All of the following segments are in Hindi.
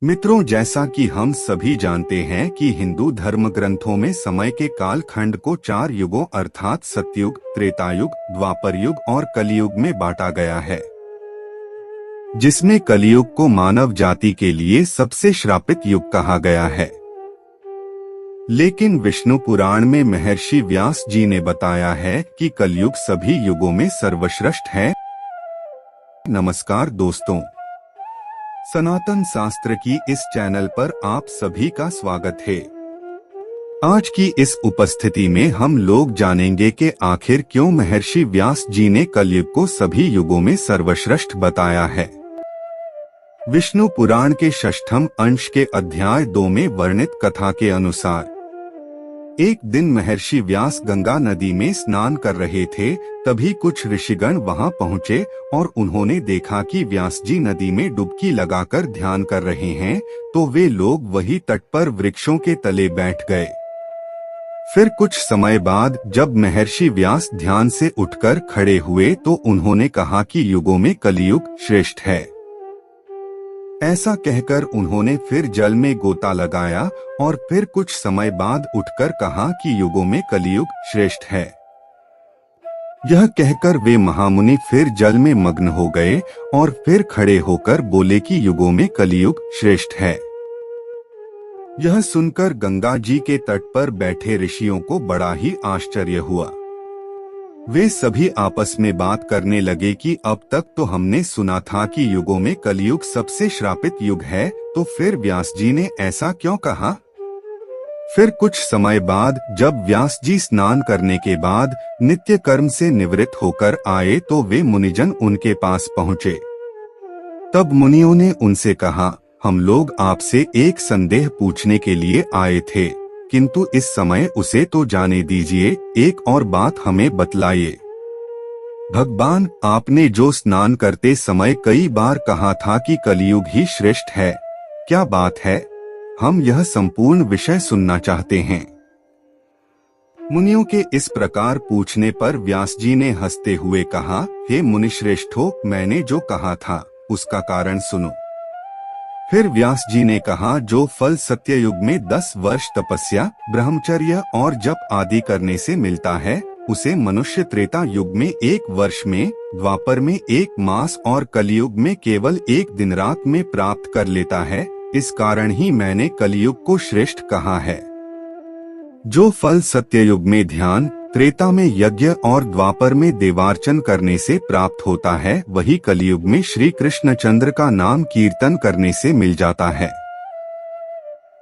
मित्रों, जैसा कि हम सभी जानते हैं कि हिंदू धर्म ग्रंथों में समय के काल खंड को 4 युगों अर्थात सतयुग, त्रेतायुग, द्वापर युग और कलयुग में बांटा गया है, जिसमें कलयुग को मानव जाति के लिए सबसे श्रापित युग कहा गया है। लेकिन विष्णु पुराण में महर्षि व्यास जी ने बताया है कि कलयुग सभी युगों में सर्वश्रेष्ठ है। नमस्कार दोस्तों, सनातन शास्त्र की इस चैनल पर आप सभी का स्वागत है। आज की इस उपस्थिति में हम लोग जानेंगे कि आखिर क्यों महर्षि व्यास जी ने कलयुग को सभी युगों में सर्वश्रेष्ठ बताया है। विष्णु पुराण के षष्ठम अंश के अध्याय 2 में वर्णित कथा के अनुसार एक दिन महर्षि व्यास गंगा नदी में स्नान कर रहे थे। तभी कुछ ऋषिगण वहां पहुंचे और उन्होंने देखा कि व्यास जी नदी में डुबकी लगाकर ध्यान कर रहे हैं, तो वे लोग वही तट पर वृक्षों के तले बैठ गए। फिर कुछ समय बाद जब महर्षि व्यास ध्यान से उठकर खड़े हुए तो उन्होंने कहा कि युगों में कलयुग श्रेष्ठ है। ऐसा कहकर उन्होंने फिर जल में गोता लगाया और फिर कुछ समय बाद उठकर कहा कि युगों में कलयुग श्रेष्ठ है। यह कहकर वे महामुनि फिर जल में मग्न हो गए और फिर खड़े होकर बोले कि युगों में कलयुग श्रेष्ठ है। यह सुनकर गंगा जी के तट पर बैठे ऋषियों को बड़ा ही आश्चर्य हुआ। वे सभी आपस में बात करने लगे कि अब तक तो हमने सुना था कि युगों में कलयुग सबसे श्रापित युग है, तो फिर व्यास जी ने ऐसा क्यों कहा। फिर कुछ समय बाद जब व्यास जी स्नान करने के बाद नित्य कर्म से निवृत्त होकर आए तो वे मुनिजन उनके पास पहुँचे। तब मुनियों ने उनसे कहा, हम लोग आपसे एक संदेह पूछने के लिए आए थे, किंतु इस समय उसे तो जाने दीजिए, एक और बात हमें बतलाइए। भगवान, आपने जो स्नान करते समय कई बार कहा था कि कलयुग ही श्रेष्ठ है, क्या बात है? हम यह संपूर्ण विषय सुनना चाहते हैं। मुनियों के इस प्रकार पूछने पर व्यास जी ने हंसते हुए कहा, हे मुनिश्रेष्ठों, मैंने जो कहा था उसका कारण सुनो। फिर व्यास जी ने कहा, जो फल सत्ययुग में 10 वर्ष तपस्या, ब्रह्मचर्य और जप आदि करने से मिलता है, उसे मनुष्य त्रेता युग में 1 वर्ष में, द्वापर में 1 मास और कलयुग में केवल 1 दिन रात में प्राप्त कर लेता है। इस कारण ही मैंने कलयुग को श्रेष्ठ कहा है। जो फल सत्ययुग में ध्यान, त्रेता में यज्ञ और द्वापर में देवार्चन करने से प्राप्त होता है, वही कलयुग में श्री कृष्णचंद्र का नाम कीर्तन करने से मिल जाता है।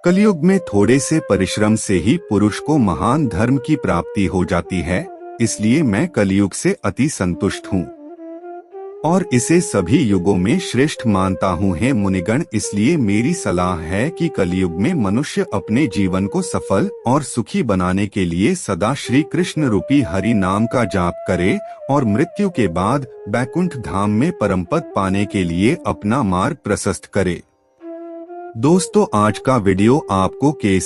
कलयुग में थोड़े से परिश्रम से ही पुरुष को महान धर्म की प्राप्ति हो जाती है, इसलिए मैं कलयुग से अति संतुष्ट हूँ और इसे सभी युगों में श्रेष्ठ मानता हूँ। हे मुनिगण, इसलिए मेरी सलाह है कि कलयुग में मनुष्य अपने जीवन को सफल और सुखी बनाने के लिए सदा श्री कृष्ण रूपी हरि नाम का जाप करे और मृत्यु के बाद बैकुंठ धाम में परमपद पाने के लिए अपना मार्ग प्रशस्त करे। दोस्तों, आज का वीडियो आपको कैसा